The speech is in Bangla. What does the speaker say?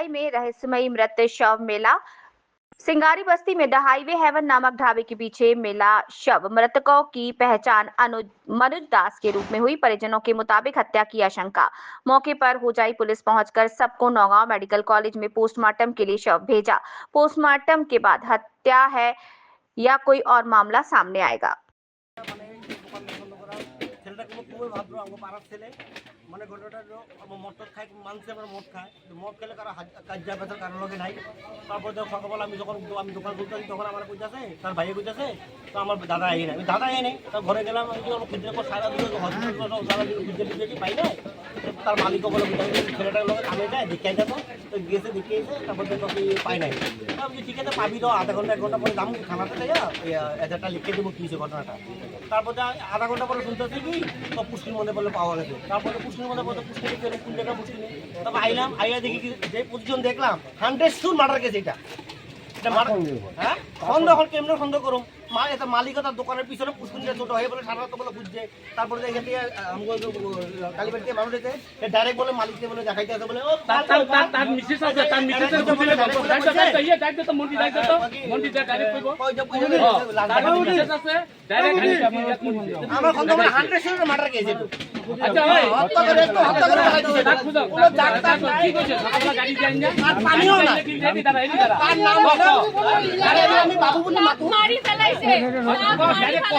में रहस्यमयी मृत शव मिला। सिंगारी बस्ती में द हाईवे हेवन नामक ढाबे के पीछे मिला शव। मृतकों की पहचान मनुज दास के रूप में हुई। परिजनों के मुताबिक हत्या की आशंका। मौके पर होजाई पुलिस पहुंचकर सबको नौगांव मेडिकल कॉलेज में पोस्टमार्टम के लिए शव भेजा। पोस्टमार्टम के बाद हत्या है या कोई और मामला सामने आएगा। মানে ঘটনাটা মদ খায় মানুষে আমরা মদ খায় মদ খেলে কারো কাজা ব্যথার কারণ লগে নাই। তারপর সকালবেলা আমি দোকান খুলতে তখন আমার বুঝতেছে তার ভাইয়ে বুঝতেছে তো আমার দাদা আই নাই আমি দাদা আই নাই তার ঘরে গেলাম খুঁজে সারা দিন হসপিটাল খুঁজে পাই নাই। তার মালিকও বলে ছেলেটার লোক কামে যায় দেখে যাবো তো গেছে দেখে এসে তারপর দেখো পাই নাই। আমি ঠিক আছে পাবি তো আধা ঘন্টা 1 ঘন্টা পরে দাম থানাতে যাইয়া এজারটা লিখে দেবো কী হয়েছে ঘটনাটা। তারপর আধা ঘন্টা পরে শুনতেছি কি তো পুষ্টির মধ্যে বলে পাওয়া গেছে। তারপরে পুষ্টির মধ্যে বলতে পুষ্টি দেখতে কোন জায়গায় পুষ্টি নেই। তবে আইলাম আইয়া দেখি যে পজিশন দেখলাম 100 মার্ডার কেস এটা। হ্যাঁ সন্দেহ কেমন সন্দেহ করুম এটা মালিকতার দোকানের পিছনে পুষ্কুনিটা ছোট হয়ে বলে সারা রাত বলে বুঝছে। তারপরে এখান থেকে কালীবাড়ি থেকে মানুষ এসে ডাইরেক্ট বলে মালিককে বলে দেখাইতে আছে বলে তার মিসেস আছে তার মিসেসের বুঝলে ডাইরেক্ট তো মন্ডি ডাইরেক্ট তো মন্ডি ডাইরেক্ট কইবো তার মিসেস আছে ডাইরেক্ট আমার সন্দেহ 100 মার্ডার কেস এটা। আচ্ছা ভাই হত্যা করে লাগাই দিয়েছে ডাক খুঁজো কোনো ডাক কি কইছে সকালবেলা গাড়ি যাই না আর পানিও না তার নাম হলো আরে আমি বাবু বলি মারি ফেলাইছে ডাইরেক্ট